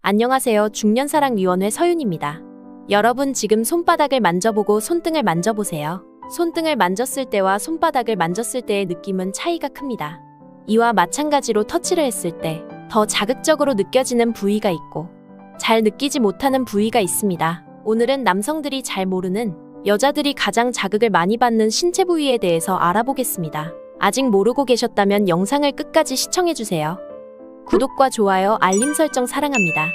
안녕하세요. 중년사랑위원회 서윤입니다. 여러분 지금 손바닥을 만져보고 손등을 만져보세요. 손등을 만졌을 때와 손바닥을 만졌을 때의 느낌은 차이가 큽니다. 이와 마찬가지로 터치를 했을 때 더 자극적으로 느껴지는 부위가 있고 잘 느끼지 못하는 부위가 있습니다. 오늘은 남성들이 잘 모르는 여자들이 가장 자극을 많이 받는 신체 부위에 대해서 알아보겠습니다. 아직 모르고 계셨다면 영상을 끝까지 시청해주세요. 구독과 좋아요, 알림 설정 사랑합니다.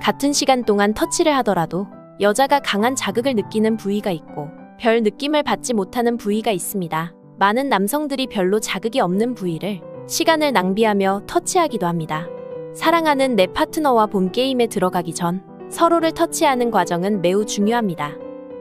같은 시간 동안 터치를 하더라도 여자가 강한 자극을 느끼는 부위가 있고 별 느낌을 받지 못하는 부위가 있습니다. 많은 남성들이 별로 자극이 없는 부위를 시간을 낭비하며 터치하기도 합니다. 사랑하는 내 파트너와 본 게임에 들어가기 전 서로를 터치하는 과정은 매우 중요합니다.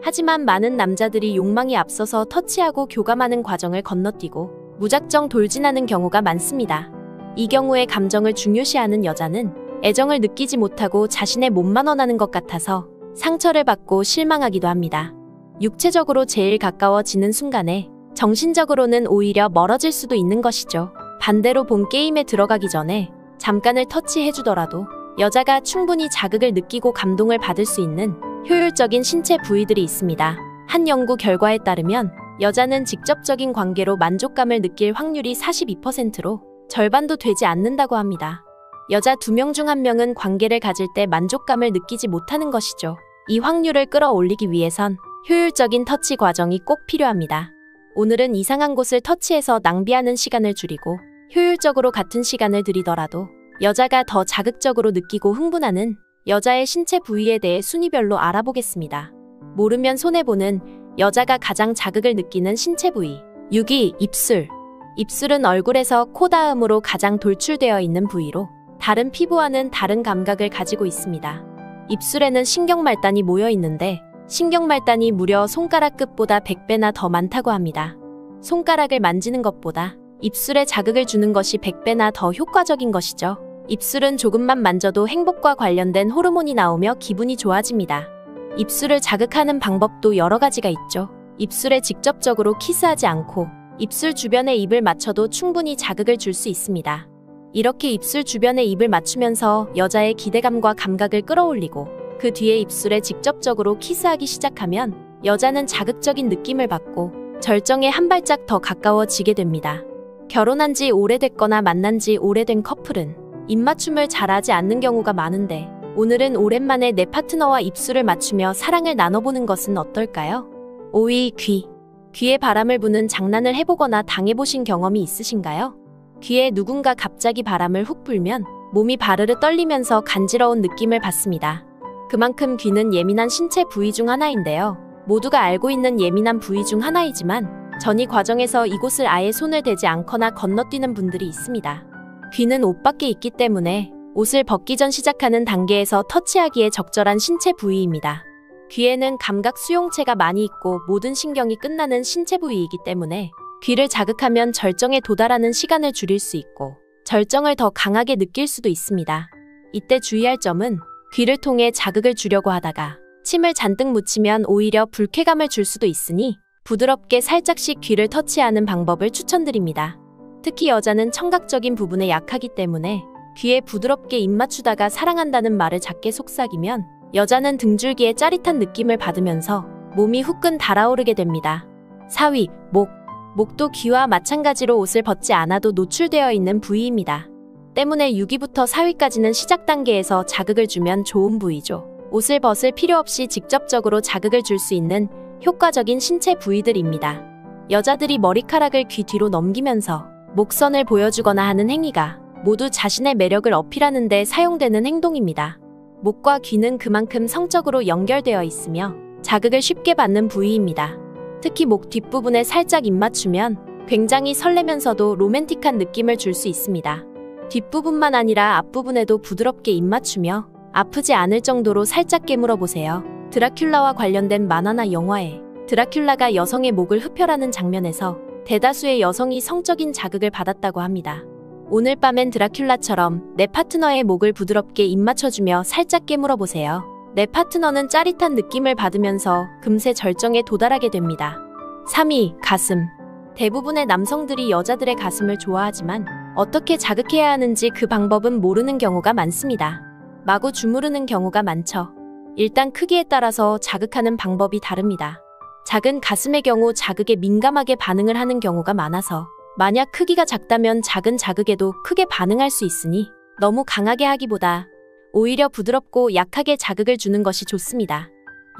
하지만 많은 남자들이 욕망이 앞서서 터치하고 교감하는 과정을 건너뛰고 무작정 돌진하는 경우가 많습니다. 이 경우에 감정을 중요시하는 여자는 애정을 느끼지 못하고 자신의 몸만 원하는 것 같아서 상처를 받고 실망하기도 합니다. 육체적으로 제일 가까워지는 순간에 정신적으로는 오히려 멀어질 수도 있는 것이죠. 반대로 본 게임에 들어가기 전에 잠깐을 터치해주더라도 여자가 충분히 자극을 느끼고 감동을 받을 수 있는 효율적인 신체 부위들이 있습니다. 한 연구 결과에 따르면 여자는 직접적인 관계로 만족감을 느낄 확률이 42%로 절반도 되지 않는다고 합니다. 여자 2명 중 1명은 관계를 가질 때 만족감을 느끼지 못하는 것이죠. 이 확률을 끌어올리기 위해선 효율적인 터치 과정이 꼭 필요합니다. 오늘은 이상한 곳을 터치해서 낭비하는 시간을 줄이고 효율적으로 같은 시간을 들이더라도 여자가 더 자극적으로 느끼고 흥분하는 여자의 신체 부위에 대해 순위별로 알아보겠습니다. 모르면 손해보는 여자가 가장 자극을 느끼는 신체 부위. 6위, 입술. 입술은 얼굴에서 코 다음으로 가장 돌출되어 있는 부위로 다른 피부와는 다른 감각을 가지고 있습니다. 입술에는 신경말단이 모여 있는데 신경말단이 무려 손가락 끝보다 100배나 더 많다고 합니다. 손가락을 만지는 것보다 입술에 자극을 주는 것이 100배나 더 효과적인 것이죠. 입술은 조금만 만져도 행복과 관련된 호르몬이 나오며 기분이 좋아집니다. 입술을 자극하는 방법도 여러 가지가 있죠. 입술에 직접적으로 키스하지 않고 입술 주변에 입을 맞춰도 충분히 자극을 줄 수 있습니다. 이렇게 입술 주변에 입을 맞추면서 여자의 기대감과 감각을 끌어올리고 그 뒤에 입술에 직접적으로 키스하기 시작하면 여자는 자극적인 느낌을 받고 절정에 한 발짝 더 가까워지게 됩니다. 결혼한 지 오래됐거나 만난 지 오래된 커플은 입맞춤을 잘하지 않는 경우가 많은데 오늘은 오랜만에 내 파트너와 입술을 맞추며 사랑을 나눠보는 것은 어떨까요? 5위, 귀. 귀에 바람을 부는 장난을 해보거나 당해보신 경험이 있으신가요? 귀에 누군가 갑자기 바람을 훅 불면 몸이 바르르 떨리면서 간지러운 느낌을 받습니다. 그만큼 귀는 예민한 신체 부위 중 하나인데요. 모두가 알고 있는 예민한 부위 중 하나이지만 전이 과정에서 이곳을 아예 손을 대지 않거나 건너뛰는 분들이 있습니다. 귀는 옷 밖에 있기 때문에 옷을 벗기 전 시작하는 단계에서 터치하기에 적절한 신체 부위입니다. 귀에는 감각 수용체가 많이 있고 모든 신경이 끝나는 신체 부위이기 때문에 귀를 자극하면 절정에 도달하는 시간을 줄일 수 있고 절정을 더 강하게 느낄 수도 있습니다. 이때 주의할 점은 귀를 통해 자극을 주려고 하다가 침을 잔뜩 묻히면 오히려 불쾌감을 줄 수도 있으니 부드럽게 살짝씩 귀를 터치하는 방법을 추천드립니다. 특히 여자는 청각적인 부분에 약하기 때문에 귀에 부드럽게 입 맞추다가 사랑한다는 말을 작게 속삭이면 여자는 등줄기에 짜릿한 느낌을 받으면서 몸이 후끈 달아오르게 됩니다. 4위, 목. 목도 귀와 마찬가지로 옷을 벗지 않아도 노출되어 있는 부위입니다. 때문에 6위부터 4위까지는 시작 단계에서 자극을 주면 좋은 부위죠. 옷을 벗을 필요 없이 직접적으로 자극을 줄 수 있는 효과적인 신체 부위들입니다. 여자들이 머리카락을 귀 뒤로 넘기면서 목선을 보여주거나 하는 행위가 모두 자신의 매력을 어필하는 데 사용되는 행동입니다. 목과 귀는 그만큼 성적으로 연결되어 있으며 자극을 쉽게 받는 부위입니다. 특히 목 뒷부분에 살짝 입맞추면 굉장히 설레면서도 로맨틱한 느낌을 줄 수 있습니다. 뒷부분만 아니라 앞부분에도 부드럽게 입맞추며 아프지 않을 정도로 살짝 깨물어 보세요. 드라큘라와 관련된 만화나 영화에 드라큘라가 여성의 목을 흡혈하는 장면에서 대다수의 여성이 성적인 자극을 받았다고 합니다. 오늘 밤엔 드라큘라처럼 내 파트너의 목을 부드럽게 입맞춰주며 살짝 깨물어 보세요. 내 파트너는 짜릿한 느낌을 받으면서 금세 절정에 도달하게 됩니다. 3위, 가슴. 대부분의 남성들이 여자들의 가슴을 좋아하지만 어떻게 자극해야 하는지 그 방법은 모르는 경우가 많습니다. 마구 주무르는 경우가 많죠. 일단 크기에 따라서 자극하는 방법이 다릅니다. 작은 가슴의 경우 자극에 민감하게 반응을 하는 경우가 많아서 만약 크기가 작다면 작은 자극에도 크게 반응할 수 있으니 너무 강하게 하기보다 오히려 부드럽고 약하게 자극을 주는 것이 좋습니다.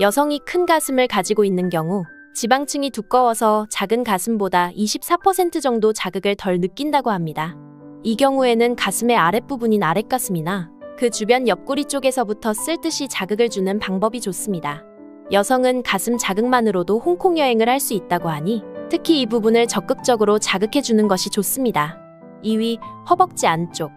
여성이 큰 가슴을 가지고 있는 경우 지방층이 두꺼워서 작은 가슴보다 24% 정도 자극을 덜 느낀다고 합니다. 이 경우에는 가슴의 아랫부분인 아랫가슴이나 그 주변 옆구리 쪽에서부터 쓸듯이 자극을 주는 방법이 좋습니다. 여성은 가슴 자극만으로도 홍콩 여행을 할 수 있다고 하니 특히 이 부분을 적극적으로 자극해주는 것이 좋습니다. 2위, 허벅지 안쪽.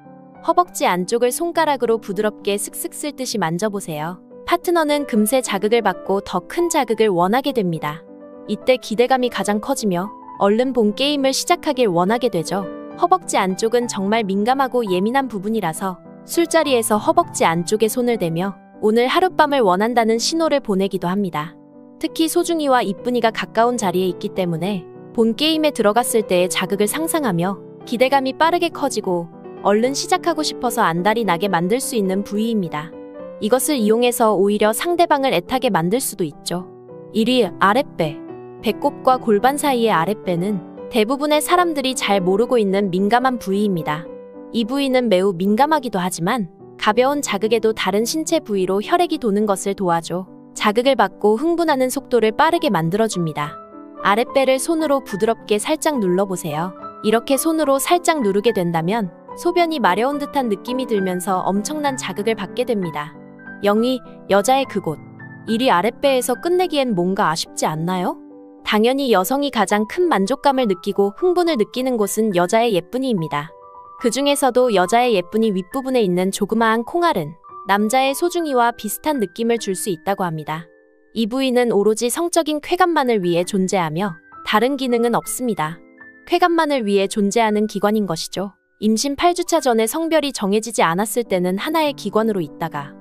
허벅지 안쪽을 손가락으로 부드럽게 슥슥 쓸듯이 만져보세요. 파트너는 금세 자극을 받고 더 큰 자극을 원하게 됩니다. 이때 기대감이 가장 커지며 얼른 본 게임을 시작하길 원하게 되죠. 허벅지 안쪽은 정말 민감하고 예민한 부분이라서 술자리에서 허벅지 안쪽에 손을 대며 오늘 하룻밤을 원한다는 신호를 보내기도 합니다. 특히 소중이와 이쁜이가 가까운 자리에 있기 때문에 본 게임에 들어갔을 때의 자극을 상상하며 기대감이 빠르게 커지고 얼른 시작하고 싶어서 안달이 나게 만들 수 있는 부위입니다. 이것을 이용해서 오히려 상대방을 애타게 만들 수도 있죠. 1위, 아랫배. 배꼽과 골반 사이의 아랫배는 대부분의 사람들이 잘 모르고 있는 민감한 부위입니다. 이 부위는 매우 민감하기도 하지만 가벼운 자극에도 다른 신체 부위로 혈액이 도는 것을 도와줘 자극을 받고 흥분하는 속도를 빠르게 만들어줍니다. 아랫배를 손으로 부드럽게 살짝 눌러보세요. 이렇게 손으로 살짝 누르게 된다면 소변이 마려운 듯한 느낌이 들면서 엄청난 자극을 받게 됩니다. 0위, 여자의 그곳. 1위 아랫배에서 끝내기엔 뭔가 아쉽지 않나요? 당연히 여성이 가장 큰 만족감을 느끼고 흥분을 느끼는 곳은 여자의 예쁜이입니다. 그 중에서도 여자의 예쁜이 윗부분에 있는 조그마한 콩알은 남자의 소중이와 비슷한 느낌을 줄 수 있다고 합니다. 이 부위는 오로지 성적인 쾌감만을 위해 존재하며 다른 기능은 없습니다. 쾌감만을 위해 존재하는 기관인 것이죠. 임신 8주차 전에 성별이 정해지지 않았을 때는 하나의 기관으로 있다가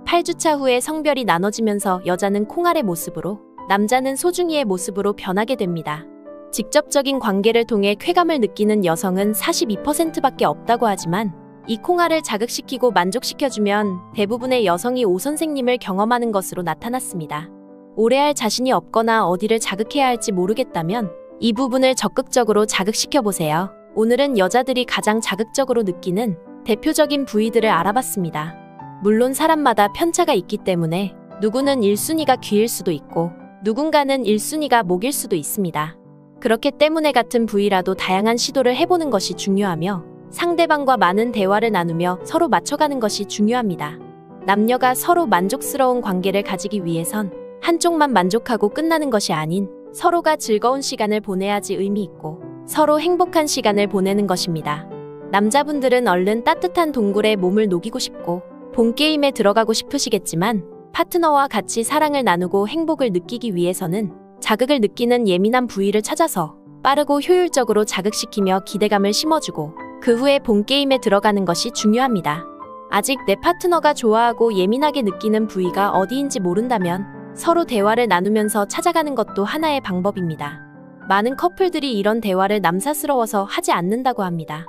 8주차 후에 성별이 나눠지면서 여자는 콩알의 모습으로 남자는 소중이의 모습으로 변하게 됩니다. 직접적인 관계를 통해 쾌감을 느끼는 여성은 42%밖에 없다고 하지만 이 콩알을 자극시키고 만족시켜주면 대부분의 여성이 오 선생님을 경험하는 것으로 나타났습니다. 오래 할 자신이 없거나 어디를 자극해야 할지 모르겠다면 이 부분을 적극적으로 자극시켜보세요. 오늘은 여자들이 가장 자극적으로 느끼는 대표적인 부위들을 알아봤습니다. 물론 사람마다 편차가 있기 때문에 누구는 1순위가 귀일 수도 있고 누군가는 1순위가 목일 수도 있습니다. 그렇기 때문에 같은 부위라도 다양한 시도를 해보는 것이 중요하며 상대방과 많은 대화를 나누며 서로 맞춰가는 것이 중요합니다. 남녀가 서로 만족스러운 관계를 가지기 위해선 한쪽만 만족하고 끝나는 것이 아닌 서로가 즐거운 시간을 보내야지 의미 있고 서로 행복한 시간을 보내는 것입니다. 남자분들은 얼른 따뜻한 동굴에 몸을 녹이고 싶고 본 게임에 들어가고 싶으시겠지만 파트너와 같이 사랑을 나누고 행복을 느끼기 위해서는 자극을 느끼는 예민한 부위를 찾아서 빠르고 효율적으로 자극시키며 기대감을 심어주고 그 후에 본 게임에 들어가는 것이 중요합니다. 아직 내 파트너가 좋아하고 예민하게 느끼는 부위가 어디인지 모른다면 서로 대화를 나누면서 찾아가는 것도 하나의 방법입니다. 많은 커플들이 이런 대화를 남사스러워서 하지 않는다고 합니다.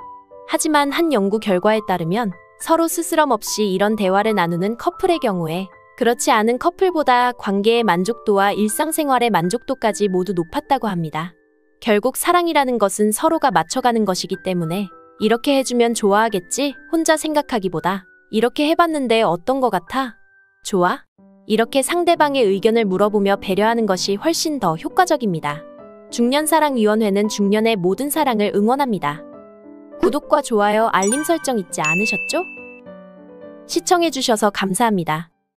하지만 한 연구 결과에 따르면 서로 스스럼 없이 이런 대화를 나누는 커플의 경우에 그렇지 않은 커플보다 관계의 만족도와 일상생활의 만족도까지 모두 높았다고 합니다. 결국 사랑이라는 것은 서로가 맞춰가는 것이기 때문에 이렇게 해주면 좋아하겠지 혼자 생각하기보다 이렇게 해봤는데 어떤 거 같아? 좋아? 이렇게 상대방의 의견을 물어보며 배려하는 것이 훨씬 더 효과적입니다. 중년사랑위원회는 중년의 모든 사랑을 응원합니다. 구독과 좋아요, 알림 설정 잊지 않으셨죠? 시청해주셔서 감사합니다.